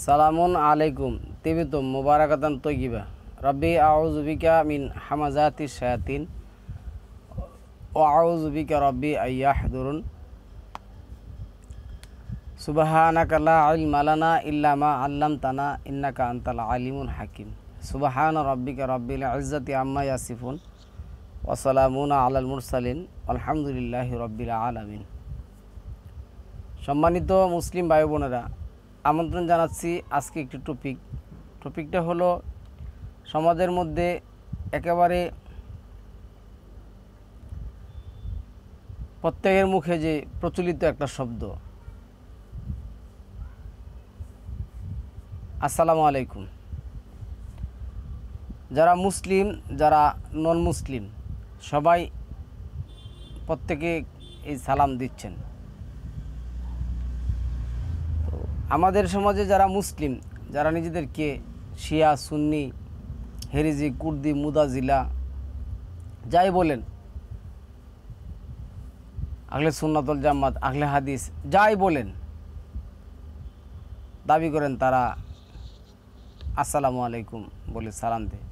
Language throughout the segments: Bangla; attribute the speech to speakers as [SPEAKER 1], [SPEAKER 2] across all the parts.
[SPEAKER 1] সালামুন আলাইকুম তিবিতুম মুবারাকাতান তৈয়িবা রব্বি আউযু বিকা মিন হামাযাতিশ শায়াতিন ওয়া আউযু বিকা রব্বি আইয়াহদুরুন সুবহানাকা লা ইলমা লানা ইল্লা মা আল্লামতানা ইন্নাকা আনতাল আলিমুল হাকিম সুবহানা রাব্বিকা রব্বিল ইজ্জাতি আম্মা ইয়াসিফুন ওয়া সালামুন আলাল মুরসালিন আলহামদুলিল্লাহি রব্বিল আলামিন। সম্মানিত মুসলিম ভাই বোনেরা, আমন্ত্রণ জানাচ্ছি আজকে একটি টপিকটা হলো সমাজের মধ্যে একেবারে প্রত্যেকের মুখে যে প্রচলিত একটা শব্দ আসসালামু আলাইকুম। যারা মুসলিম যারা নন মুসলিম সবাই প্রত্যেকে এই সালাম দিচ্ছেন। আমাদের সমাজে যারা মুসলিম, যারা নিজেদেরকে শিয়া, সুন্নি, হেরিজি, কুর্দি, মুদাজিলা যাই বলেন, আহলে সুন্নাতুল জামাত, আহলে হাদিস যাই বলেন, দাবি করেন তারা আসসালামু আলাইকুম বলে সালাম দেয়।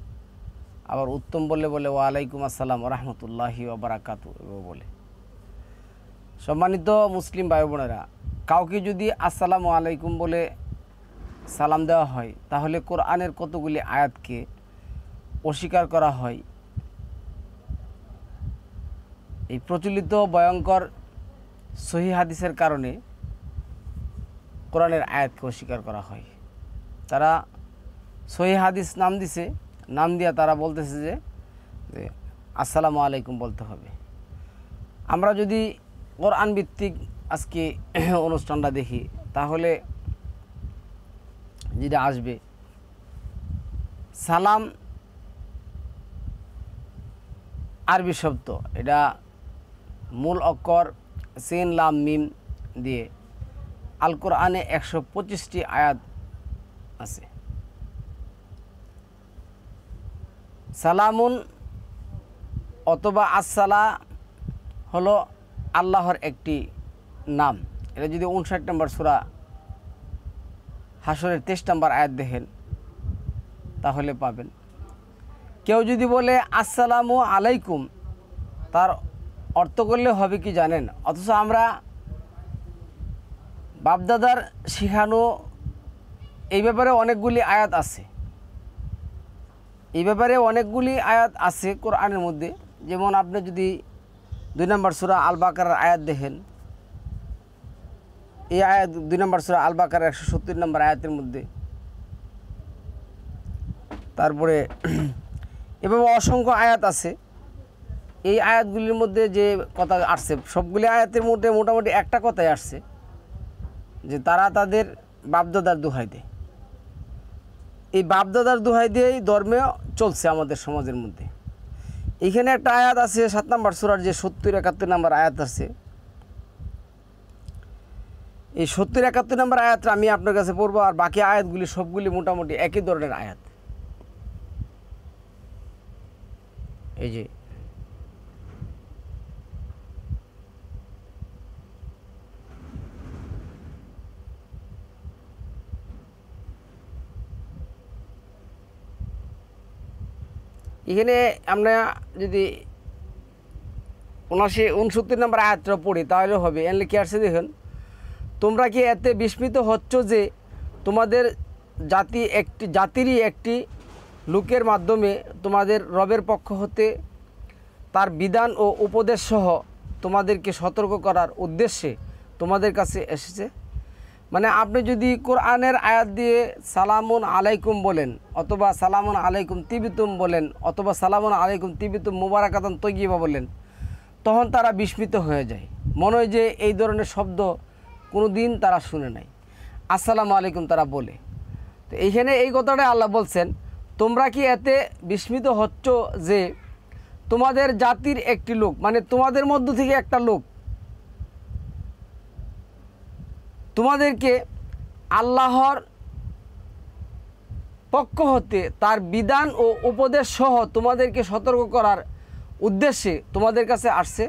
[SPEAKER 1] আবার উত্তম বলে ওয়ালাইকুম আসসালাম ওয়া রাহমাতুল্লাহি ওয়া বারাকাতুহু বলে। সম্মানিত মুসলিম ভাই বোনেরা, কাউকে যদি আসসালামু আলাইকুম বলে সালাম দেওয়া হয় তাহলে কোরআনের কতগুলি আয়াতকে অস্বীকার করা হয়। এই প্রচলিত ভয়ঙ্কর সহিহ হাদিসের কারণে কোরআনের আয়াতকে অস্বীকার করা হয়। তারা সহিহ হাদিস নাম দিছে, নাম দিয়া তারা বলতেছে যে আসসালামু আলাইকুম বলতে হবে। আমরা যদি কোরআন ভিত্তিক আজকে অনুষ্ঠানটা দেখি তাহলে যেটা আসবে, সালাম আরবি শব্দ, এটা মূল অক্ষর সিন লাম মিম দিয়ে আল কোরআনে 125টি আয়াত আছে। সালামুন অথবা আসসালা হলো আল্লাহর একটি নাম। এটা যদি 59 নম্বর সূরা হাশরের 23 নম্বর আয়াত দেখেন তাহলে পাবেন। কেউ যদি বলে আসসালামু আলাইকুম, তার অর্থ করলে হবে কি জানেন? অথচ আমরা বাপদাদার শিখানো এই ব্যাপারে অনেকগুলি আয়াত আছে, এই ব্যাপারে অনেকগুলি আয়াত আছে কোরআনের মধ্যে। যেমন আপনি যদি 2 নম্বর সূরা আল বাকারার আয়াত দেখেন, এই আয়াত 2 নম্বর সূরা আল বাকারার 170 নম্বর আয়াতের মধ্যে, তারপরে এভাবে অসংখ্য আয়াত আছে। এই আয়াতগুলির মধ্যে যে কথা আসছে সবগুলি আয়াতের মধ্যে মোটামুটি একটা কথাই আসছে যে তারা তাদের বাপদাদার দোহাই দেয়। এই বাপদাদার দোহাই দিয়েই ধর্মে চলছে আমাদের সমাজের মধ্যে। এখানে একটা আয়াত আছে 7 নম্বর সূরার যে 70-71 নম্বর আয়াত আছে, এই 70-71 নম্বর আয়াতটা আমি আপনার কাছে পড়বো, আর বাকি আয়াতগুলি সবগুলি মোটামুটি একই ধরনের আয়াত। এই যে এখানে আমরা যদি 69 নম্বর আয়াতটা পড়ি তাহলে হবে। এনলে কি আসছে দেখুন, তোমরা কি এতে বিস্মিত হচ্ছ যে তোমাদের জাতিরই একটি লোকের মাধ্যমে তোমাদের রবের পক্ষ হতে তার বিধান ও উপদেশ সহ তোমাদেরকে সতর্ক করার উদ্দেশ্যে তোমাদের কাছে এসেছে। মানে আপনি যদি কোরআনের আয়াত দিয়ে সালামুন আলাইকুম বলেন, অথবা সালামুন আলাইকুম তিবিতুম বলেন, অথবা সালামুন আলাইকুম তিবিতুম মুবারাকাতান তৈয়িবা বলেন, তখন তারা বিস্মিত হয়ে যায়, মনে হয় যে এই ধরনের শব্দ কোনো দিন তারা শুনে নাই। আসসালামু আলাইকুম তারা বলে। তো এইখানে এই কথাটা আল্লাহ বলছেন, তোমরা কি এতে বিস্মিত হচ্ছ যে তোমাদের জাতির একটি লোক, মানে তোমাদের মধ্য থেকে একটা লোক তোমাদেরকে আল্লাহর পক্ষ হতে তার বিধান ও উপদেশ সহ তোমাদেরকে সতর্ক করার উদ্দেশ্যে তোমাদের কাছে আসছে।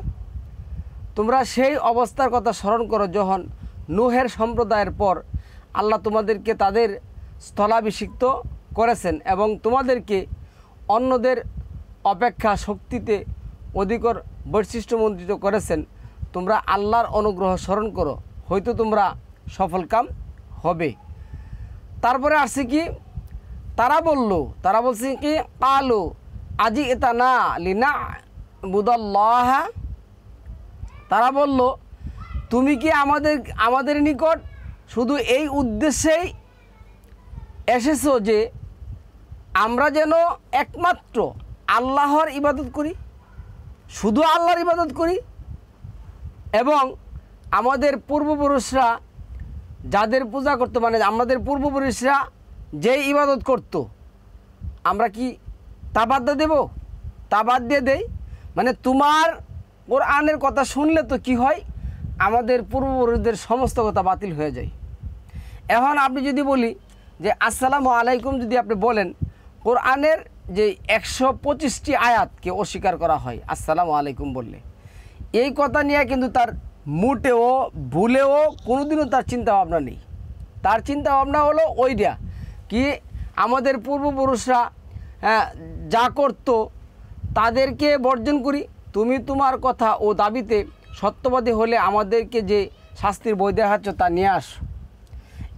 [SPEAKER 1] তোমরা সেই অবস্থার কথা স্মরণ করো যখন নূহের সম্প্রদায়ের পর আল্লাহ তোমাদেরকে তাদের স্থলাভিষিক্ত করেছেন এবং তোমাদেরকে অন্যদের অপেক্ষা শক্তিতে অধিকর বৈশিষ্ট্যমণ্ডিত করেছেন। তোমরা আল্লাহর অনুগ্রহ স্মরণ করো, হয়তো তোমরা সফলকাম হবে। তারপরে আসছে কি, তারা বলছে কি কালু আজি এটা না লিনা বুদাল্লাহ, তারা বলল তুমি কি আমাদের নিকট শুধু এই উদ্দেশ্যেই এসেছো যে আমরা যেন একমাত্র আল্লাহর ইবাদত করি, শুধু আল্লাহর ইবাদত করি, এবং আমাদের পূর্বপুরুষরা যাদের পূজা করতো, মানে আমাদের পূর্বপুরুষরা যেই ইবাদত করত আমরা কি তা বাদ দেব? তা বাদ দিয়ে দেই? মানে তোমার কোরআনের কথা শুনলে তো কি হয়, আমাদের পূর্বপুরুষদের সমস্ত কথা বাতিল হয়ে যায়। এখন আপনি যদি বলি যে আসসালামু আলাইকুম, যদি আপনি বলেন কোরআনের যে 125টি আয়াতকে অস্বীকার করা হয় আসসালামু আলাইকুম বললে, এই কথা নিয়ে কিন্তু তার মোটেও ভুলেও কোনোদিনও তার চিন্তাভাবনা নেই। তার চিন্তাভাবনা হলো ওইটা কি আমাদের পূর্বপুরুষরা যা করতো তাদেরকে বর্জন করি, তুমি তোমার কথা ও দাবিতে সত্যবাদী হলে আমাদেরকে যে শাস্তির বই দেখাচ্ছ তা নিয়ে আসো।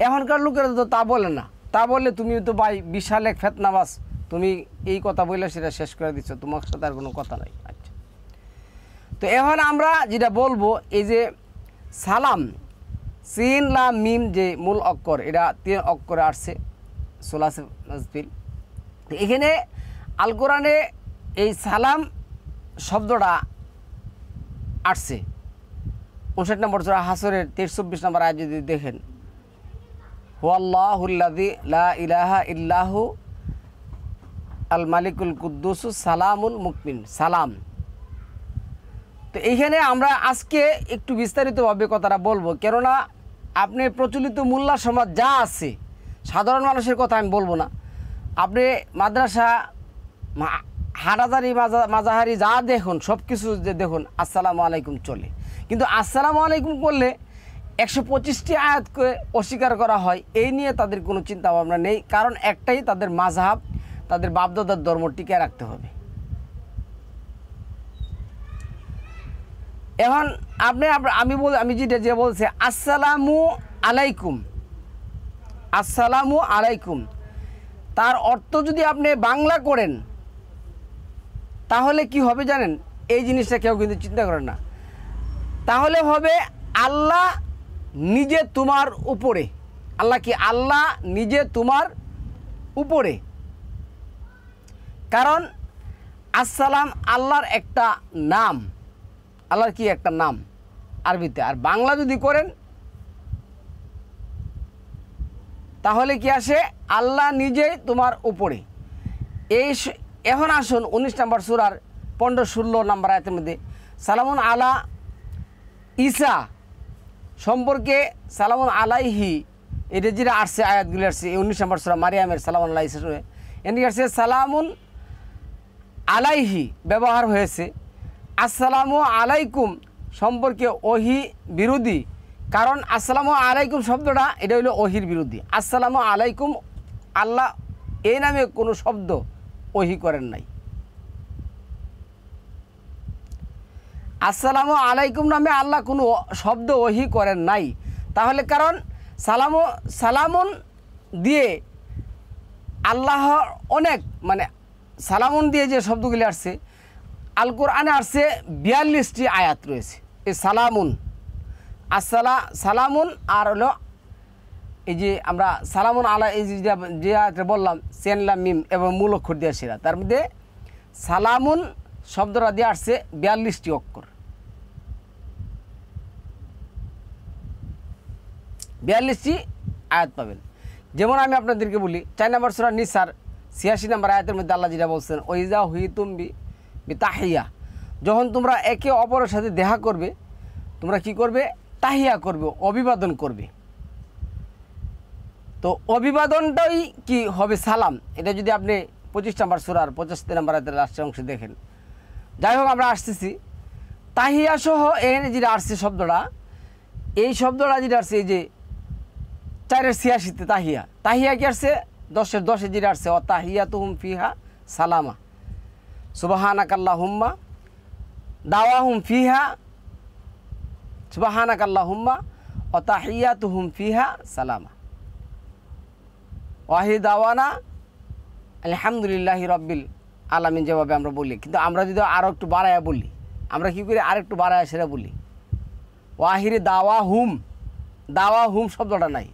[SPEAKER 1] এখনকার লোকেরা তো তা বলে না, তা বললে তুমি তো ভাই বিশাল এক ফেতনাবাজ, তুমি এই কথা বললে সেটা শেষ করে দিচ্ছ, তোমার সাথে আর কোনো কথা নাই। আচ্ছা, তো এখন আমরা যেটা বলবো, এই যে সালাম সিন লাম মিম যে মূল অক্ষর, এটা 3 অক্ষরে আসছে সোলাসে নাজবিল। এখানে আল কোরআনে এই সালাম শব্দটা আসছে 59 নম্বর সূরা হাসরের 23-24 নম্বর আয়াত যদি দেখেন, হুয়াল্লাহুল্লাযী লা ইলাহা ইল্লাহু আল মালিকুল কুদ্দুস সালামুল মুকমিন, সালাম। তো এইখানে আমরা আজকে একটু বিস্তারিতভাবে কথাটা বলবো, কেননা আপনি প্রচলিত মোল্লা সমাজ যা আছে, সাধারণ মানুষের কথা আমি বলবো না, আপনি মাদ্রাসা হাটাজারি মাজাহারি যা দেখুন সব কিছু যে দেখুন আসসালামু আলাইকুম চলে, কিন্তু আসসালামু আলাইকুম করলে 125টি আয়াতকে অস্বীকার করা হয়, এই নিয়ে তাদের কোনো চিন্তা ভাবনা নেই। কারণ একটাই, তাদের মাযহাব, তাদের বাপদাদার ধর্ম টিকিয়ে রাখতে হবে। এখন আমি যে বলছি আসসালামু আলাইকুম, আসসালামু আলাইকুম, তার অর্থ যদি আপনি বাংলা করেন তাহলে কি হবে জানেন? এই জিনিসটা কেউ কিন্তু চিন্তা করেন না। তাহলে হবে আল্লাহ নিজে তোমার উপরে। আল্লাহ কি? আল্লাহ নিজে তোমার উপরে। কারণ আসসালাম আল্লাহর একটা নাম, আল্লাহর কি একটা নাম আরবিতে। আর বাংলা যদি করেন তাহলে কি আসে? আল্লাহ নিজেই তোমার উপরে। এখন আসুন 19 নম্বর সূরার 15-16 নম্বর আয়াতের মধ্যে সালামুন আলা ঈসা সম্পর্কে, সালামুন আলাইহি, এটা যেটা আসছে আয়াতগুলি আসছে 19 নম্বর সূরা মারিয়ামের সালামুন আলা ঈসা শুনে এটি আসছে সালামুন আলাইহি ব্যবহার হয়েছে। আসসালামু আলাইকুম সম্পর্কে ওহি বিরোধী, কারণ আসসালামু আলাইকুম শব্দটা এটা হলো ওহির বিরোধী। আসসালামু আলাইকুম, আল্লাহ এই নামে কোনো শব্দ ওহি করেন নাই। আসসালামু আলাইকুম নামে আল্লাহ কোনো শব্দ ওহি করেন নাই। তাহলে কারণ সালামুন দিয়ে আল্লাহ অনেক, মানে সালামুন দিয়ে যে শব্দগুলি আসছে আল কোরআনে আসছে 42টি আয়াত রয়েছে। এই সালামুন, সালামুন আর হলো এই যে আমরা সালামুন আলা, এই যে আয়াতটা বললাম সিন লাম মিম এবং মূল অক্ষর দিয়ে সেরা, তার মধ্যে সালামুন শব্দটা দিয়ে আসছে 42টি অক্ষর, 42টি আয়াত পাবেন। যেমন আমি আপনাদেরকে বলি 4 নম্বর সূরা নিসার 86 নম্বর আয়াতের মধ্যে আল্লাহ যেটা বলছেন, ওইজা হুইতুম বিতাহিয়া, যখন তোমরা একে অপরের সাথে দেখা করবে তোমরা কি করবে? তাহিয়া করবে, অভিবাদন করবে। তো অভিবাদনটাই কি হবে? সালাম। এটা যদি আপনি 25 নম্বর সূরার 75 নম্বর আয়াতের লাস্টের অংশে দেখেন। যাই হোক, আমরা আসতেছি তাহিয়া সহ এখানে যেটা আসছে শব্দটা, এই শব্দটা যেটা আসছে এই যে 4-এর 86-তে তাহিয়া। তাহিয়া কি আসছে? 10-এর 10-এ যেটা আসছে অতাহিয়াতুহুম ফিহা সালামা, সুবহানাকাল্লাহুম্মা দাওয়াহুম ফিহা সুবহানাকাল্লাহুম্মা অতাহিয়াতুহুম ফিহা সালামা ওয়াহি দাওয়ানা আলহামদুলিল্লাহি রাব্বিল আলামিন, যেভাবে আমরা বলি। কিন্তু আমরা যদি আরও একটু বাড়ায়া বলি, আমরা কী করি? আর একটু বাড়ায়া সেটা বলি, ওয়াহিরে দাওয়াহুম, দাওয়াহুম শব্দটা নাই।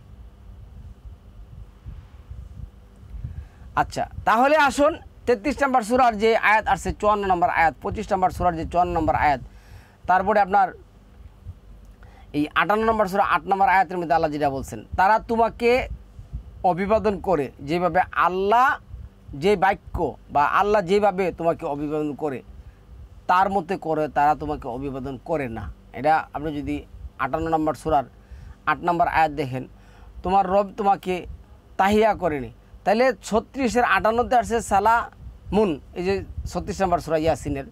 [SPEAKER 1] আচ্ছা, তাহলে আসুন 33 নম্বর সূরার যে আয়াত আসছে 54 নম্বর আয়াত, 25 নম্বর সূরার যে 54 নম্বর আয়াত, তারপরে আপনার এই 58 নম্বর সূরা 8 নম্বর আয়াতের মধ্যে আল্লাহ যেটা বলছেন, তারা তোমাকে অভিবাদন করে যেভাবে আল্লাহ যে বাক্য বা আল্লাহ যেভাবে তোমাকে অভিবাদন করে তার মধ্যে করে তারা তোমাকে অভিবাদন করে না। এটা আপনি যদি 58 নম্বর সূরার 8 নম্বর আয়াত দেখেন, তোমার রব তোমাকে তাহিয়া করেনি। তাহলে 36-এর 58-তে আসছে সালামুন, এই যে 36 নম্বর সূরা ইয়াসিনের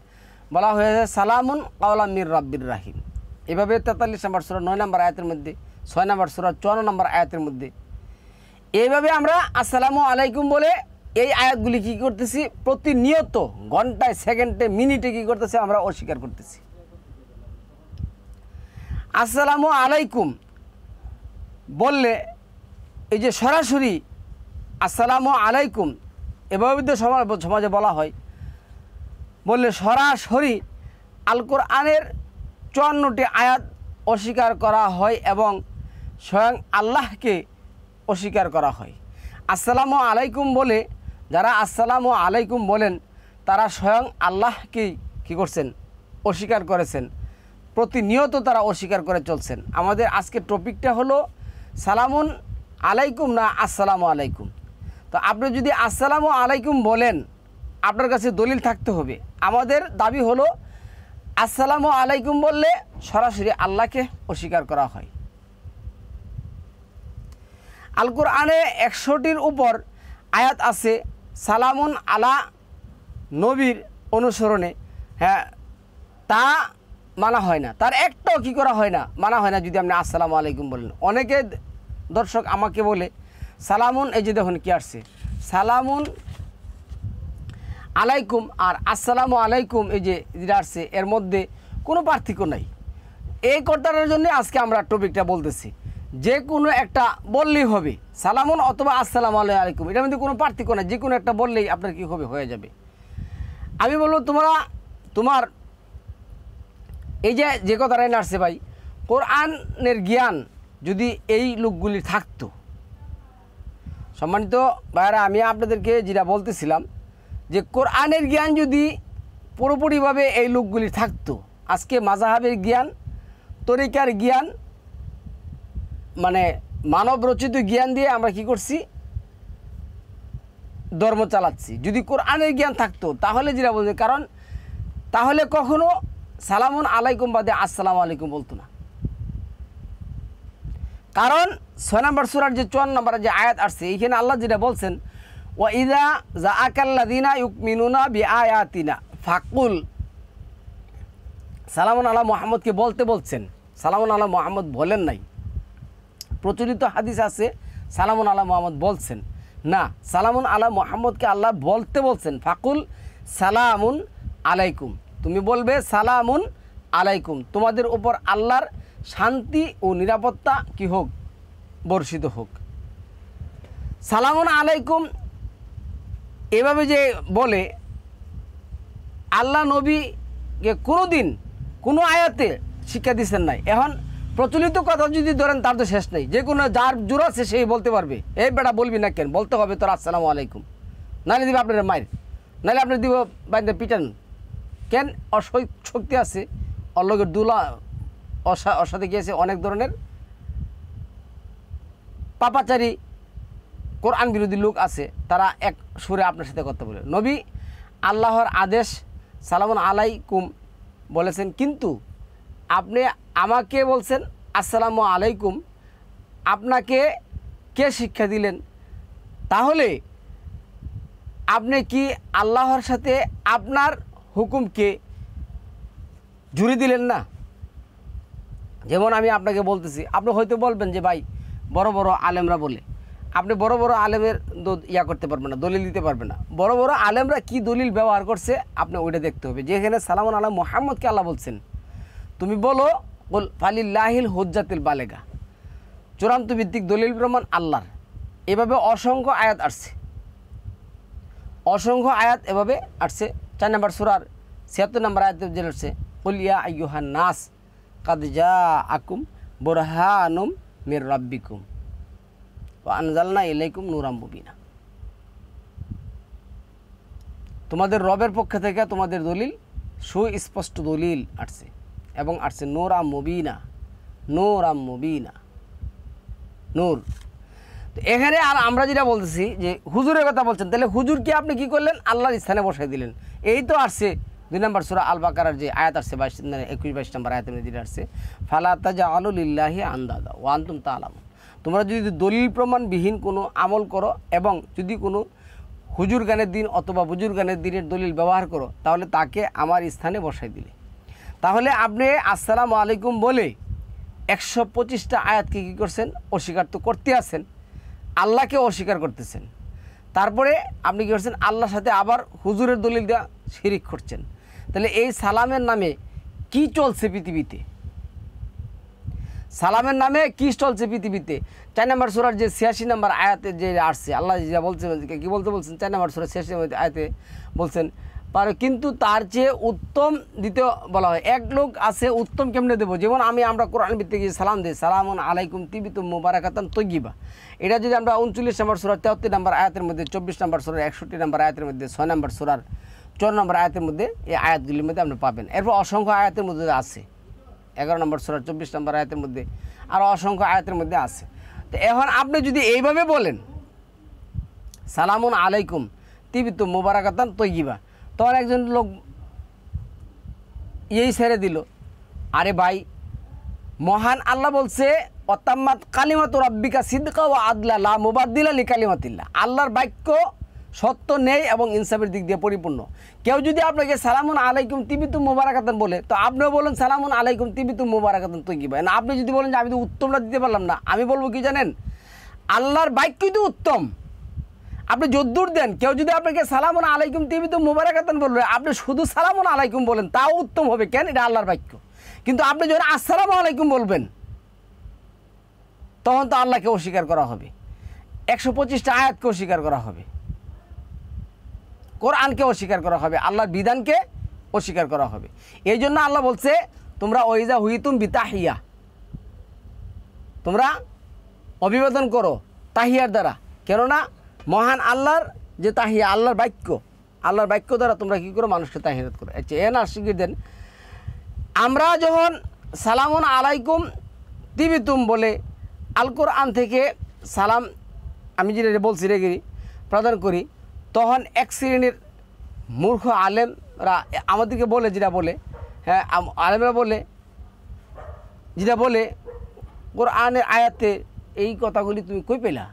[SPEAKER 1] বলা হয়েছে সালামুন কাওলাম মির রাব্বির রাহিম। এভাবে 43 নম্বর সূরা 9 নম্বর আয়াতের মধ্যে, 6 নম্বর সূরা 54 নম্বর আয়াতের মধ্যে এইভাবে আমরা আসসালামু আলাইকুম বলে এই আয়াতগুলি কী করতেছি? প্রতিনিয়ত ঘন্টায়, সেকেন্ডে, মিনিটে কী করতেছি? আমরা অস্বীকার করতেছি। আসসালামু আলাইকুম বললে এই যে সরাসরি আসসালামু আলাইকুম এভাবে তো সমাজে বলা হয়, বললে সরাসরি আল কোরআনের 54টি আয়াত অস্বীকার করা হয় এবং স্বয়ং আল্লাহকে অস্বীকার করা হয়। আসসালামু আলাইকুম বলে যারা আসসালামু আলাইকুম বলেন তারা স্বয়ং আল্লাহকেই কী করছেন? অস্বীকার করেছেন। প্রতিনিয়ত তারা অস্বীকার করে চলছেন। আমাদের আজকের টপিকটা হলো সালামুন আলাইকুম না আসসালামু আলাইকুম। তো আপনি যদি আসসালামু আলাইকুম বলেন, আপনার কাছে দলিল থাকতে হবে। আমাদের দাবি হলো আসসালামু আলাইকুম বললে সরাসরি আল্লাহকে অস্বীকার করা হয়। আল কোরআনে 100টির উপর আয়াত আছে সালামুন আলা নবীর অনুসরণে, হ্যাঁ, তা মানা হয় না। তার একটাও কী করা হয় না? মানা হয় না যদি আপনি আসসালামু আলাইকুম বলেন। অনেকে দর্শক আমাকে বলে সালামুন, এই যে দেখুন কী আসছে, সালামুন আলাইকুম আর আসসালামু আলাইকুম, এই যে যেটা আসছে এর মধ্যে কোনো পার্থক্য নাই। এই কথাটার জন্য আজকে আমরা টপিকটা বলতেছি। যে কোনো একটা বললেই হবে, সালামুন অথবা আসসালামু আলাইকুম, এটার মধ্যে কোনো পার্থক্য নাই। যে কোনো একটা বললেই আপনার কী হবে? হয়ে যাবে। আমি বলবো তোমার এই যে কথাটাই নাড়ছে ভাই, কোরআনের জ্ঞান যদি এই লোকগুলি থাকতো, সম্মানিত ভাইরা, আমি আপনাদেরকে যেটা বলতেছিলাম যে কোরআনের জ্ঞান যদি পুরোপুরিভাবে এই লোকগুলি থাকতো, আজকে মাযহাবের জ্ঞান, তরিকার জ্ঞান, মানে মানব রচিত জ্ঞান দিয়ে আমরা কি করছি? ধর্ম চালাচ্ছি। যদি কোরআনের জ্ঞান থাকতো তাহলে যেটা বলছে, কারণ তাহলে কখনো সালামুন আলাইকুম বাদে আসসালামু আলাইকুম বলতো না। কারণ 6 নম্বর সূরার যে 54 নম্বরের যে আয়াত আসছে, এইখানে আল্লাহ যেটা বলছেন, ওয়া ইযা জাআকাল্লাযিনা ইউমিনুনা বিআয়াতিনা ফাকুল, সালামুন আলা মুহাম্মদকে বলতে বলছেন, সালামুন আলা মুহাম্মদ বলেন নাই। প্রচলিত হাদিস আছে সালামুন আলা মুহাম্মদ বলছেন না, সালামুন আলা মুহাম্মদকে আল্লাহ বলতে বলছেন। ফাকুল সালামুন আলাইকুম, তুমি বলবে সালামুন আলাইকুম, তোমাদের উপর আল্লাহর শান্তি ও নিরাপত্তা কি হোক? বর্ষিত হোক। সালামুন আলাইকুম এভাবে যে বলে আল্লাহ নবীকে কোনো দিন কোনো আয়াতে শিক্ষা দিচ্ছেন নাই। এখন প্রচলিত কথা যদি ধরেন তার তো শেষ নেই। যে কোনো যার জোর আছে সেই বলতে পারবে, এই বেটা বলবি না কেন? বলতে হবে তোর আসসালামু আলাইকুম, নাহলে দিবে আপনার মায়ের, নাহলে আপনি দিব বাইরে পিটান। কেন? শক্তি আছে, অল্লগের দুলা অসাথে গিয়েছে অনেক ধরনের পাপাচারী কোরআন বিরোধী লোক আছে, তারা এক সুরে আপনার সাথে কথা বলে। নবী আল্লাহর আদেশ সালামুন আলাইকুম বলেছেন, কিন্তু আপনি আমাকে বলছেন আসসালামু আলাইকুম, আপনাকে কে শিক্ষা দিলেন? তাহলে আপনি কি আল্লাহর সাথে আপনার হুকুমকে জুড়ে দিলেন না? যেমন আমি আপনাকে বলতেছি, আপনি হয়তো বলবেন যে ভাই বড় বড় আলেমরা বলে। আপনি বড় বড় আলেমের ইয়া করতে পারবেন না, দলিল দিতে পারবেন না। বড় বড় আলেমরা কি দলিল ব্যবহার করছে আপনি ওইটা দেখতে হবে। যেখানে সালামুন আলা মুহাম্মদকে আল্লাহ বলছেন, তুমি বলো বল ফালিল্লাহিল হুজ্জাতুল বালেগা, চূড়ান্ত ভিত্তিক দলিল প্রমাণ আল্লাহর। এভাবে অসংখ্য আয়াত আসছে, অসংখ্য আয়াত এভাবে আসছে। 4 নম্বর সূরার 76 নম্বর আয়াতে যে আসছে, কুল ইয়া আইয়ুহান নাস কাদ জাআকুম বুরহানুম মির রাব্বিকুম ওয়া আনজালনা ইলাইকুম নূরাম মুবিনা। তোমাদের রবের পক্ষ থেকে তোমাদের দলিল, সুস্পষ্ট দলিল আসছে এবং আসছে নূরাম মুবিনা, নূরাম মুবিনা, নূর। তো এখানে আর আমরা যেটা বলতেছি যে হুজুরের কথা বলছেন, তাহলে হুজুরকে আপনি কি করলেন? আল্লাহর স্থানে বসাই দিলেন। এই তো আসছে 2 নম্বর সূরা আল বাকারার যে আয়াত আসছে 21-22 নম্বর আয়াতের মধ্যে যেটা আসছে, ফালা তাজআলু লিল্লাহি আন্দাদা ওয়া আনতুম তা'লামুন। তোমরা যদি দলিল প্রমাণবিহীন কোনো আমল করো এবং যদি কোনো হুজুর গানের দিন অথবা বুজুর গানের দিনের দলিল ব্যবহার করো, তাহলে তাকে আমার স্থানে বসাই দিলে। তাহলে আপনি আসসালামু আলাইকুম বলে 125টা আয়াতকে কী করছেন? অস্বীকার তো করতে আছেন, আল্লাহকে অস্বীকার করতেছেন। তারপরে আপনি কী করছেন? আল্লাহর সাথে আবার হুজুরের দলিল দেওয়া শিরিক করছেন। তাহলে এই সালামের নামে কি চলছে পৃথিবীতে? সালামের নামে কি চলছে পৃথিবীতে? 4 নম্বর সূরার যে 86 নম্বর আয়াতে যে আসছে, আল্লাহ যা বলছেন, কী বলতে বলছেন? 4 নম্বর সূরা 86 আয়াতে বলছেন, কিন্তু তার চেয়ে উত্তম দিতে বলা হয়। এক লোক আছে, উত্তম কেমনে দেবো? যেমন আমরা কোরআন ভিত্তিক সালাম দিই, সালামুন আলাইকুম তিবিতুম মুবারাকাতান তৈয়িবা। এটা যদি আমরা 39 নম্বর সূরার 73 নম্বর আয়াতের মধ্যে, 24 নম্বর সূরার 61 নম্বর আয়াতের মধ্যে, 6 নম্বর সূরার 4 নম্বর আয়াতের মধ্যে, এই আয়াতগুলির মধ্যে আপনি পাবেন। এরপর অসংখ্য আয়াতের মধ্যে আছে, 11 নম্বর সূরার 24 নম্বর আয়াতের মধ্যে, আর অসংখ্য আয়াতের মধ্যে আছে। তো এখন আপনি যদি এইভাবে বলেন সালামুন আলাইকুম তিবিতুম মুবারাকাতান তৈয়িবা, তখন একজন লোক ছেড়ে দিল, আরে ভাই, মহান আল্লাহ বলছে অতাম্মাত কালিমাতু রাব্বিকা সিদকা ওয়া আদলা লা মুবাদদিলা লিকালিমাতিল্লাহ। আল্লাহর বাক্য সত্য নেই এবং ইনসাফের দিক দিয়ে পরিপূর্ণ। কেউ যদি আপনাকে সালামুন আলাইকুম তিবিতুম মুবারাকাতান বলে, তো আপনিও বলেন সালামুন আলাইকুম তিবিতুম মুবারাকাতান তৈয়িবা। না, আপনি যদি বলেন যে আমি তো উত্তমটা দিতে পারলাম না, আমি বলবো কি জানেন? আল্লাহর বাক্যই তো উত্তম। আপনি যদ্দূর দেন, কেউ যদি আপনাকে সালামুন আলাইকুম তিবিতুম মুবারাকাতান বলবে, আপনি শুধু সালামুন আলাইকুম বলেন, তাও উত্তম হবে। কেন? এটা আল্লাহর বাক্য। কিন্তু আপনি যখন আসসালামু আলাইকুম বলবেন, তখন তো আল্লাহকে অস্বীকার করা হবে, 125টা আয়াতকে অস্বীকার করা হবে, কোরআনকে অস্বীকার করা হবে, আল্লাহর বিধানকে অস্বীকার করা হবে। এই জন্য আল্লাহ বলছে, তোমরা ওইজা হুইতুম বিতাহিয়া, তোমরা অভিবাদন করো তাহিয়ার দ্বারা। কেননা মহান আল্লাহর যে তাহিয়া, আল্লাহর বাক্য দ্বারা তোমরা কী করো? মানুষকে তাহিয়াত করো। আচ্ছা, না শিখিয়ে দেন, আমরা যখন সালামুন আলাইকুম তিবিতুম বলে আল কোরআন থেকে সালাম আমি যেটা বলছি রেগিরি প্রদান করি, তখন এক শ্রেণীর মূর্খ আলেমরা আমাদেরকে বলে, হ্যাঁ আলেমরা বলে যেটা বলে, কোরআনের আয়াতে এই কথাগুলি তুমি কই পেলা?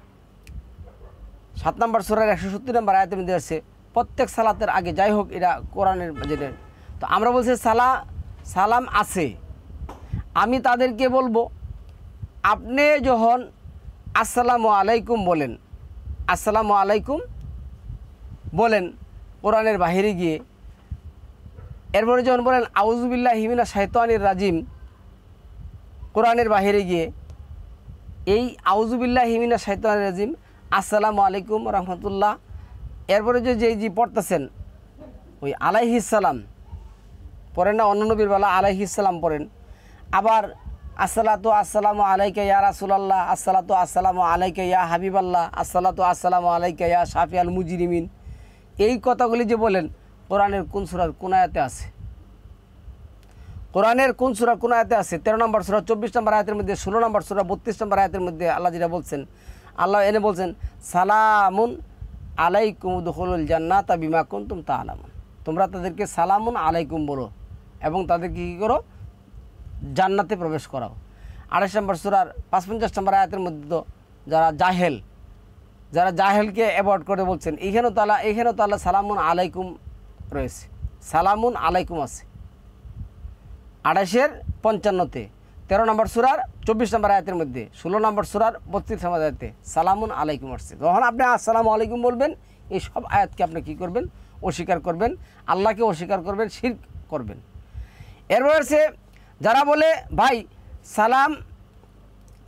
[SPEAKER 1] 7 নম্বর সূরার 170 নম্বর আয়াতের মধ্যে আছে, প্রত্যেক সালাতের আগে, যাই হোক এটা কোরআনের যেটা। তো আমরা বলছি সালাম আছে। আমি তাদেরকে বলবো, আপনি যখন আসসালামু আলাইকুম বলেন কোরআনের বাহিরে গিয়ে, এরপরে যখন বলেন আউযুবিল্লাহি মিনাশ শাইতানির রাজিম কোরআনের বাহিরে গিয়ে, এই আউযুবিল্লাহি মিনাশ শাইতানির রাজিম আসসালামু আলাইকুম রহমতুল্লাহ, এরপরে যে পড়তেছেন ওই আলাইহিস সালাম পড়েন না, অন্য নবীর বেলা আলাইহিস সালাম পড়েন। আবার আসসালাতু আসসালামু আলাইকা ইয়া রাসূলুল্লাহ, আসসালাতু আসসালামু আলাইকা ইয়া হাবিবাল্লাহ, আসসালাতু আসসালামু আলাইকা ইয়া শাফিআল মুজরিমিন। এই কথাগুলি যে বলেন, কোরআনের কোন সূরার কোন আয়াতে আছে? কোরআনের কোন সূরার কোন আয়াতে আছে? 13 নম্বর সূরা 24 নম্বর আয়াতের মধ্যে, 16 নম্বর সূরা 32 নম্বর আয়াতের মধ্যে আল্লাহ যেটা বলছেন, আল্লাহ এনে বলছেন সালামুন আলাইকুম উদখুলুল জান্নাতা বিমা কুনতুম তা'লামুন। তোমরা তাদেরকে সালামুন আলাইকুম বলো এবং তাদেরকে কী করো? জান্নাতে প্রবেশ করাও। 28 নম্বর সূরার 55 নম্বর আয়াতের মধ্যে তো যারা জাহেলকে অ্যাভয়েড করে বলছেন, এখানেও তো আল্লাহ সালামুন আলাইকুম রয়েছে, সালামুন আলাইকুম আছে 28-55-তে। 13 নম্বর সূরার 24 নম্বর আয়াতের মধ্যে, 16 নম্বর সূরার 32 নম্বর আয়াতে সালামুন আলাইকুম আসছে। যখন আপনি আসসালামু আলাইকুম বলবেন, এই সব আয়াতকে আপনি কী করবেন? অস্বীকার করবেন, আল্লাহকে অস্বীকার করবেন, শিরক করবেন। এরপর আছে যারা বলে ভাই সালাম,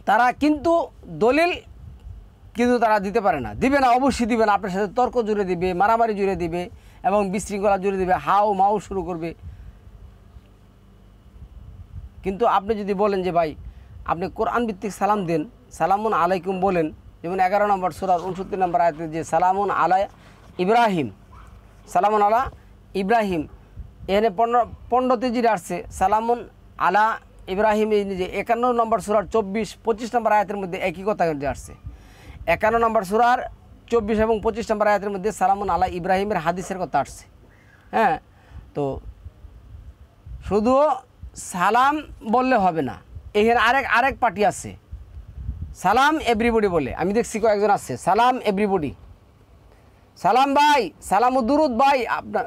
[SPEAKER 1] তারা কিন্তু দলিল কিন্তু তারা দিতে পারে না, দিবে না, অবশ্যই দিবে না, আপনার সাথে তর্ক জুড়ে দিবে, মারামারি জুড়ে দিবে এবং বিশৃঙ্খলা জুড়ে দিবে, হাও মাও শুরু করবে। কিন্তু আপনি যদি বলেন যে ভাই আপনি কোরআন ভিত্তিক সালাম দেন, সালামুন আলাইকুম বলেন, যেমন 11 নম্বর সূরার 69 নম্বর আয়াতে যে সালামুন আলা ইব্রাহিম, সালামুন আলা ইব্রাহিম, এখানে 15তে যেটা আসছে সালামুন আলা ইব্রাহিম, এই যে 51 নম্বর সূরার 24-25 নম্বর আয়াতের মধ্যে একই কথা কিন্তু আসছে। 51 নম্বর সূরার 24 এবং 25 নম্বর আয়াতের মধ্যে সালামুন আলা ইব্রাহিমের হাদিসের কথা আসছে। হ্যাঁ, তো শুধু সালাম বললে হবে না, এখানে আরেক পার্টি আছে সালাম এভরিবডি বলে, আমি দেখছি কয়েকজন আছে সালাম এভরিবডি, সালাম ভাই, সালাম ও দুরুদ ভাই, আপনার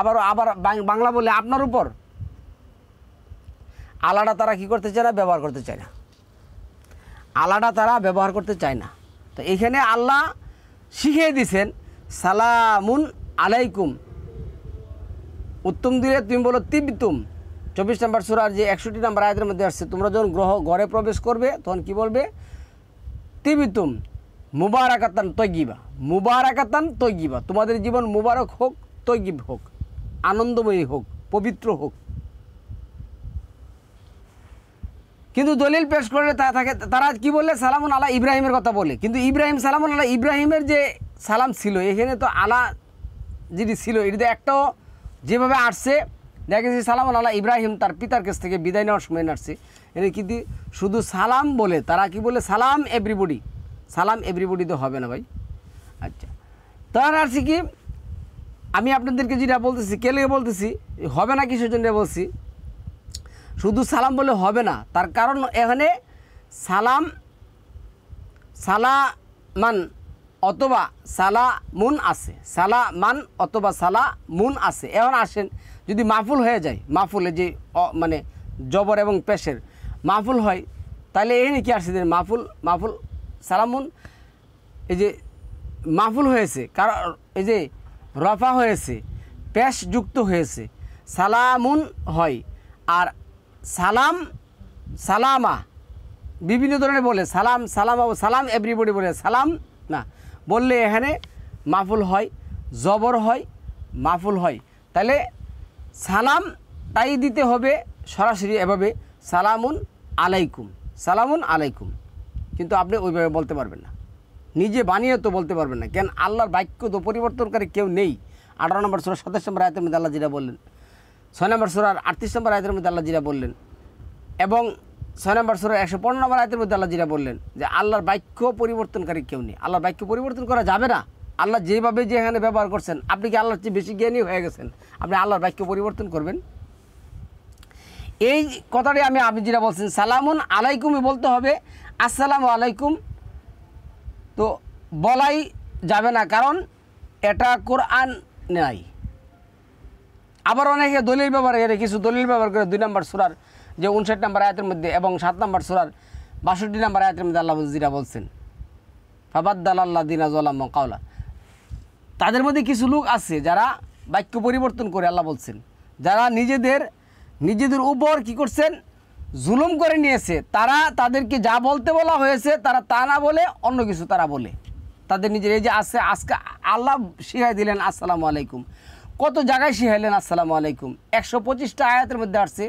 [SPEAKER 1] আবার বাংলা বলে আপনার উপর। আলাদা তারা কি করতে চায় না? ব্যবহার করতে চায় না, আলাদা তারা ব্যবহার করতে চায় না। তো এখানে আল্লাহ শিখিয়ে দিয়েছেন সালামুন আলাইকুম, উত্তম দিলে তুমি বলো তিবতুম। 24 নম্বর সূরার যে 61 নম্বর আয়াতের মধ্যে আসছে, তোমরা যখন ঘরে প্রবেশ করবে তখন কি বলবে? তিবতুম মুবারাকাতান তয়্যিবা, মুবারাকাতান তয়্যিবা, তোমাদের জীবন মুবারক হোক, তয়্যিব হোক, আনন্দময়ী হোক, পবিত্র হোক। কিন্তু দলিল পেশ করলে তারা কি বলে? সালামুন আলা ইব্রাহিমের কথা বলে। কিন্তু ইব্রাহিম, সালামুন আলা ইব্রাহিমের যে সালাম ছিল, এখানে তো আলা যেটি ছিল এটিতে একটাও যেভাবে আসছে দেখেছি সালামুন আলা ইব্রাহিম তার পিতার কাছ থেকে বিদায় নেওয়ার সময় আসছে, এনে কিন্তু শুধু সালাম বলে, তারা কি বলে? সালাম এভরিবডি, সালাম এভরিবডি তো হবে না ভাই। আচ্ছা, তার আসছে কি, আমি আপনাদেরকে যেটা বলতেছি, কে লেগে বলতেছি হবে না, কিসের জন্য বলছি? শুধু সালাম বলে হবে না, তার কারণ এখানে সালাম, সালামান অথবা সালামুন আছে, সালামান অথবা সালামুন আছে। এখন আসেন, যদি মাহফুল হয়ে যায়, মাহফুলে যে মানে জবর এবং পেশের মাহফুল হয়, তাহলে এখানে কি আসছে? মাহফুল সালামুন, এই যে মাহফুল হয়েছে, কারণ এই যে রফা হয়েছে, পেশ যুক্ত হয়েছে, সালামুন হয়। আর সালাম, সালামা বিভিন্ন ধরনের বলে, সালাম, সালাম এভরিবডি বলে, সালাম না বললে এখানে মাহফুল হয়, জবর হয়, মাহফুল হয়। তাহলে সালাম তাই দিতে হবে সরাসরি এভাবে, সালামুন আলাইকুম, সালামুন আলাইকুম। কিন্তু আপনি ওইভাবে বলতে পারবেন না, নিজে বানিয়ে তো বলতে পারবেন না, কেন আল্লাহর বাক্য তো পরিবর্তনকারী কেউ নেই। 18 নম্বর সূরা 27 নম্বর আয়াতের মধ্যে আল্লাহ যেটা বললেন, 6 নম্বর সূরার 38 নম্বর আয়াতের মধ্যে আল্লাহ যেটা বললেন, এবং 6 নম্বর সূরার 115 নম্বর আয়াতের মধ্যে আল্লাহ যেটা বললেন যে আল্লাহর বাক্য পরিবর্তনকারী কেউ নেই, আল্লাহর বাক্য পরিবর্তন করা যাবে না। আল্লাহ যেভাবে যে এখানে ব্যবহার করছেন, আপনি কি আল্লাহর চেয়ে বেশি জ্ঞানী হয়ে গেছেন? আপনি আল্লাহর বাক্য পরিবর্তন করবেন? এই কথাটাই আমি যেটা বলছেন, সালামুন আলাইকুমই বলতে হবে, আসসালামু আলাইকুম তো বলাই যাবে না, কারণ এটা কোরআন নাই। আবার অনেকে দলিল ব্যবহার করে, কিছু দলিল ব্যবহার করে 2 নম্বর সূরার যে 59 নম্বর আয়াতের মধ্যে এবং 7 নম্বর সূরার 62 নম্বর আয়াতের মধ্যে আল্লাহ যেটা বলছেন, ফাবাদ্দালাল্লাযিনা যালামু কাওলা, তাদের মধ্যে কিছু লোক আছে যারা বাক্য পরিবর্তন করে, আল্লাহ বলছেন, যারা নিজেদের উপর কি করছেন? জুলুম করে নিয়েছে। তারা তাদেরকে যা বলতে বলা হয়েছে তারা তা না বলে অন্য কিছু তারা বলে, তাদের নিজের এই যে আছে, আজকে আল্লাহ শিখাই দিলেন আসসালামু আলাইকুম, কত জায়গায় শিখাইলেন আসসালামু আলাইকুম, 125টা আয়াতের মধ্যে আসছে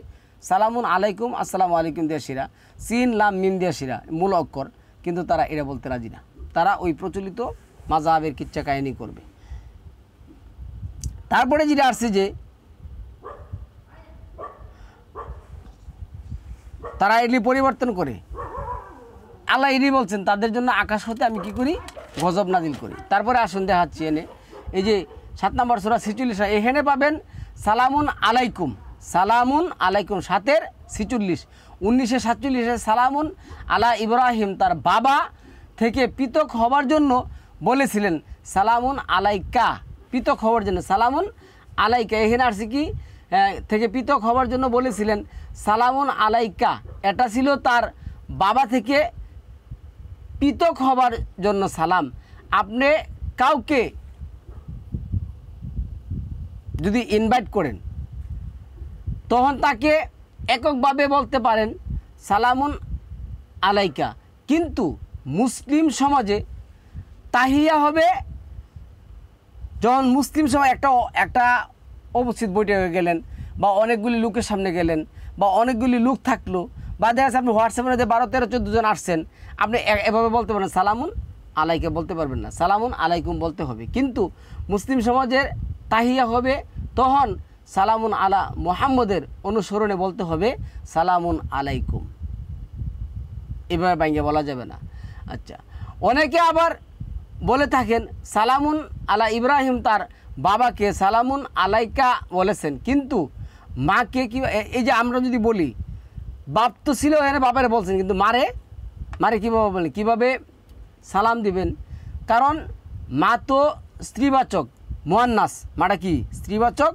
[SPEAKER 1] সালামুন আলাইকুম, আসসালামু আলাইকুম দিয়া শিরা, সিন লাম মিম দিয়া শিরা মূল অক্ষর, কিন্তু তারা এটা বলতে রাজি না, তারা ওই প্রচলিত মাযহাবের কিচ্ছা কাহিনী করবে। তারপরে যেটা আসছে যে তারা এটি পরিবর্তন করে, আল্লাহ এটি বলছেন তাদের জন্য আকাশ হতে আমি কি করি? গজব নাজিল করি। তারপরে আসুন দেখাচ্ছি এনে, এই যে 7 নম্বর সূরা 46, এখানে পাবেন সালামুন আলাইকুম, সালামুন আলাইকুম 7-এর 46, 1947 সালামুন আলা ইব্রাহিম তার বাবা থেকে পৃথক হবার জন্য বলেছিলেন, সালামুন আলাইকা, পৃথক হওয়ার জন্য সালামুন আলাইকা। এখানে আসছে কি? থেকে পৃথক হওয়ার জন্য বলেছিলেন সালামুন আলাইকা এটা ছিল তার বাবা থেকে পৃথক হবার জন্য সালাম। আপনি কাউকে যদি ইনভাইট করেন তখন তাকে এককভাবে বলতে পারেন সালামুন আলাইকা, কিন্তু মুসলিম সমাজে তাহিয়া হবে যখন মুসলিম সমাজ একটা অবস্থিত বৈঠকে গেলেন বা অনেকগুলি লোকের সামনে গেলেন বা অনেকগুলি লোক থাকলো বা দেখা যাচ্ছে আপনি হোয়াটসঅ্যাপের মধ্যে 12, 13, 14 জন আসছেন, আপনি এভাবে বলতে পারেন সালামুন আলাইকা বলতে পারবেন না, সালামুন আলাইকুম বলতে হবে। কিন্তু মুসলিম সমাজের তাহিয়া হবে তখন সালামুন আলা মুহাম্মদের অনুসরণে বলতে হবে সালামুন আলাইকুম, এভাবে বাইঙ্গে বলা যাবে না। আচ্ছা, অনেকে আবার বলে থাকেন সালামুন আলা ইব্রাহিম, তার বাবাকে সালামুন আলাইকা বলেছেন, কিন্তু মাকে কি, এই যে আমরা যদি বলি বাপ তো ছিল এখানে বাবারে বলছেন, কিন্তু মারে কীভাবে বলেন, কীভাবে সালাম দিবেন? কারণ মা তো স্ত্রীবাচক মুয়ান্নাস, মাটা কি স্ত্রীবাচক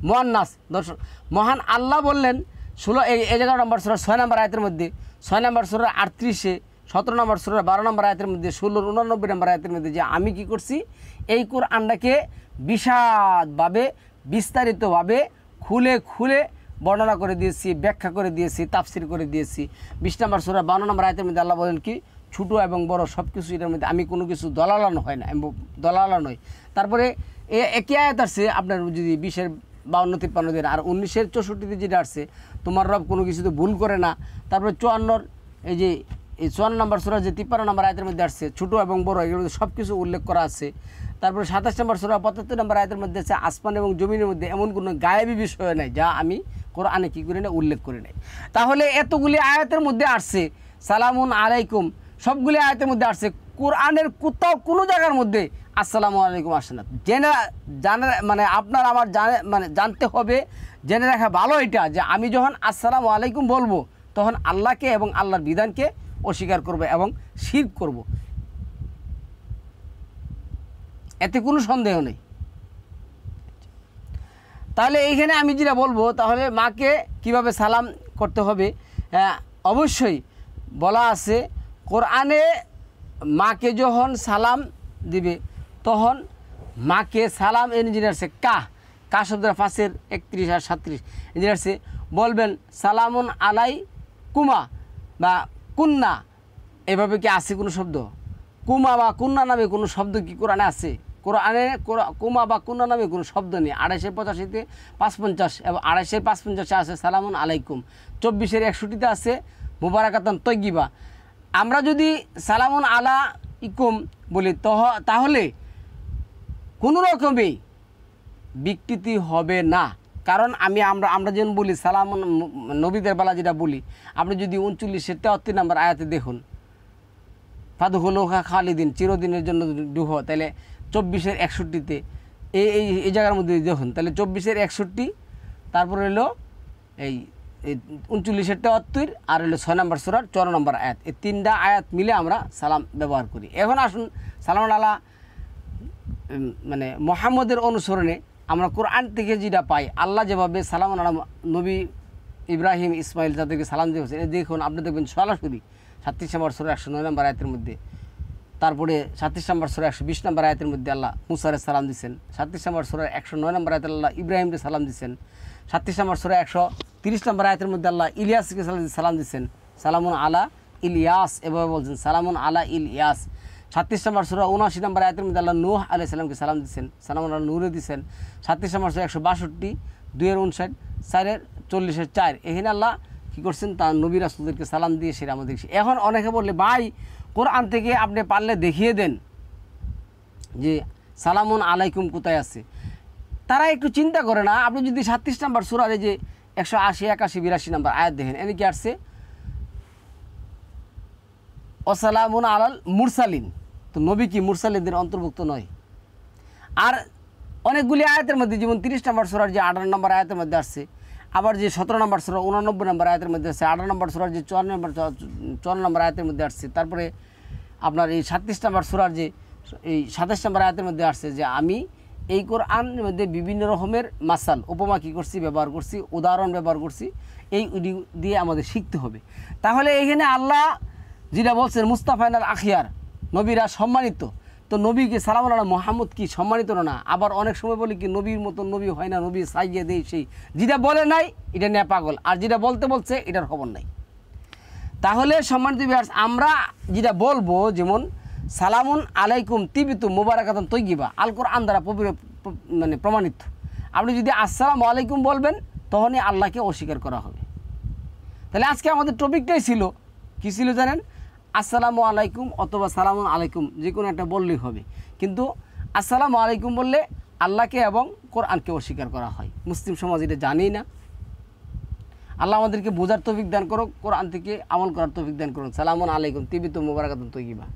[SPEAKER 1] মুয়ান্নাস। দর্শক, মহান আল্লাহ বললেন 11 নম্বর সূরা 6 নম্বর আয়াতের মধ্যে, 6 নম্বর সূরা 38, 17 নম্বর সূরা 12 নম্বর আয়াতের মধ্যে, 16, 89 নম্বর আয়াতের মধ্যে যে আমি কি করছি, এই কোরআনটাকে বিশদভাবে বিস্তারিতভাবে খুলে খুলে বর্ণনা করে দিয়েছি, ব্যাখ্যা করে দিয়েছি, তাফসির করে দিয়েছি। 20 নম্বর সূরা 52 নম্বর আয়াতের মধ্যে আল্লাহ বলেন কি, ছোটো এবং বড় সব কিছু এটার মধ্যে আমি কোনো কিছু দলালানো হয় না, দলালা নয়। তারপরে একই আয়াত আসছে আপনার যদি 20-এর 52, 53 দিন, আর 19-এর 64-তে যেটা আসছে তোমার রব কোনো কিছুতে ভুল করে না। তারপরে 54 এই যে এই 54 নম্বর সূরা যে 53 নম্বর আয়াতের মধ্যে আসছে ছোটো এবং বড় এগুলোর মধ্যে সব কিছু উল্লেখ করা আছে। তারপরে 27 নম্বর সূরা 75 নম্বর আয়াতের মধ্যে আছে আসমান এবং জমিনের মধ্যে এমন কোনো গায়েবী বিষয় নাই যা আমি কোরআনে কী করি না, উল্লেখ করি নাই। তাহলে এতগুলি আয়াতের মধ্যে আসছে সালামুন আলাইকুম, সবগুলি আয়াতের মধ্যে আসছে, কোরআনের কোথাও কোনো জায়গার মধ্যে আসসালামু আলাইকুম আসে না। মানে আপনার আমার জানতে হবে, জেনে রাখা ভালো এটা যে আমি যখন আসসালামু আলাইকুম বলবো তখন আল্লাহকে এবং আল্লাহর বিধানকে অস্বীকার করব এবং শিরক করব, এতে কোনো সন্দেহ নেই। তাহলে এইখানে আমি যেটা বলবো, তাহলে মাকে কিভাবে সালাম করতে হবে, অবশ্যই বলা আছে কোরআনে মাকে যখন সালাম দিবে তখন মাকে সালাম ইঞ্জিনিয়ারসে কা শব্দের ফাঁসের 31 আর 37 ইঞ্জিনিয়ারসে বলবেন সালামুন আলাই কুমা বা কুন্না, এভাবে কি আছে কোনো শব্দ? কুমা বা কুন্না নামে কোনো শব্দ কি কোরআনে আছে? কোরআনে কুমা বা কুন্না নামে কোনো শব্দ নেই। 2885-তে 550 এবং 2855-এ আছে সালামুন আলাইকুম, 24-এর 61-তে আছে মুবারাকাতান তৈয়িবা। আমরা যদি সালামুন আলা ইকুম বলি তাহলে কোনো রকমই বিকৃতি হবে না। কারণ আমরা যেমন বলি সালামুন নবীদের বেলা যেটা বলি, আপনি যদি 39-এর 73 নম্বর আয়াতে দেখুন ফাদখুলুহা খালিদিন, চিরদিনের জন্য ডুহ, তাহলে 24-এর 61-তে এই জায়গার মধ্যে দেখুন, তাহলে 24-এর 61, তারপরে হলো এই 39-এর 73 আর হলো 6 নম্বর সূরার 54 নম্বর আয়াত, এই 3টা আয়াত মিলে আমরা সালাম ব্যবহার করি। এখন আসুন সালামুন আলা মানে মুহাম্মদের অনুসরণে আমরা কোরআন থেকে যেটা পাই, আল্লাহ যেভাবে সালামুন আলা নবী ইব্রাহিম ইসমাইল তাদেরকে সালাম দিয়েছেন, দেখুন আপনি দেখবেন সরাসরি 37 নম্বর সূরা 109 নম্বর আয়াতের মধ্যে, তারপরে 37 নম্বর সূরা 120 নম্বর আয়াতের মধ্যে আল্লাহ মুসারে সালাম দিচ্ছেন, 37 নম্বর সূরা 109 নম্বর আয়াতে আল্লাহ ইব্রাহিমকে সালাম দিচ্ছেন, 37 নম্বর সূরা 130 নম্বর আয়াতের মধ্যে আল্লাহ ইলিয়াসকে সালাম দিচ্ছেন, সালামুন আলা ইলিয়াস এভাবে বলছেন সালামুন আলা ইলিয়াস। 36 নম্বর সূরা 79 নম্বর আয়াতের মধ্যে আল্লাহ নূহ আলাইহিস সালামকে সালাম দিচ্ছেন, সালামুন আলা নূরে দিচ্ছেন। 36 নম্বর সূরা 162, 2-59, 4-40, 4 এখানে আল্লাহ কী করছেন, তার নবী রাসূলদেরকে সালাম দিয়ে সেটা আমাদের। এখন অনেকে বললে ভাই কোরআন থেকে আপনি পারলে দেখিয়ে দেন যে সালামুন আলাইকুম কোথায় আছে। তারা একটু চিন্তা করে না, আপনি যদি 37 নম্বর সূরার যে 180, 81, 82 নম্বর আয়াত দেখেন, এনে কি আসছে ওয়াসালামুন আলাল মুরসালিন, তো নবী কি মুরসালিনদের অন্তর্ভুক্ত নয়? আর অনেকগুলি আয়াতের মধ্যে যেমন 30 নম্বর সূরার যে 18 নম্বর আয়াতের মধ্যে আসছে, আবার যে 17 নম্বর সূরা 89 নম্বর আয়াতের মধ্যে আসছে, 18 নম্বর সূরার যে 54 নম্বর আয়াতের মধ্যে আসছে, তারপরে আপনার এই 37 নম্বর সূরার যে এই 27 নম্বর আয়াতের মধ্যে আসছে যে আমি এই কোরআনের মধ্যে বিভিন্ন রকমের মাসাল উপমা কী করছি ব্যবহার করছি, উদাহরণ ব্যবহার করছি, এই দিয়ে আমাদের শিখতে হবে। তাহলে এইখানে আল্লাহ যেটা বলছেন মুস্তাফাইনাল আখিয়ার, নবীরা সম্মানিত, তো নবীকে সালাম আল্লাহ মোহাম্মদ কি সম্মানিত না? আবার অনেক সময় বলি কি নবীর মতো নবী হয় না, নবী সাইয়ে দেয়, সেই যেটা বলে নাই এটা নিয়ে পাগল, আর যেটা বলতে বলছে এটার খবর নাই। তাহলে সম্মানিত ভিউয়ার্স, আমরা যেটা বলবো, যেমন সালামুন আলাইকুম তিবিতু মুবারাকাতুন তৈয়িবা, আল কোরআন দ্বারা মানে প্রমাণিত। আপনি যদি আসসালামু আলাইকুম বলবেন তখনই আল্লাহকে অস্বীকার করা হবে। তাহলে আজকে আমাদের টপিকটাই ছিল, কী ছিল জানেন? আসসালামু আলাইকুম অথবা সালামুন আলাইকুম, যে কোনো একটা বললেই হবে। কিন্তু আসসালামু আলাইকুম বললে আল্লাহকে এবং কোরআনকে অস্বীকার করা হয়। মুসলিম সমাজ এটা জানেই না। আল্লাহ আমাদেরকে বোঝার তৌফিক দান করুক, কোরআন থেকে আমল করার তৌফিক দান করুন। সালামুন আলাইকুম তিবিতু মুবারাকাতুন তৈয়িবা।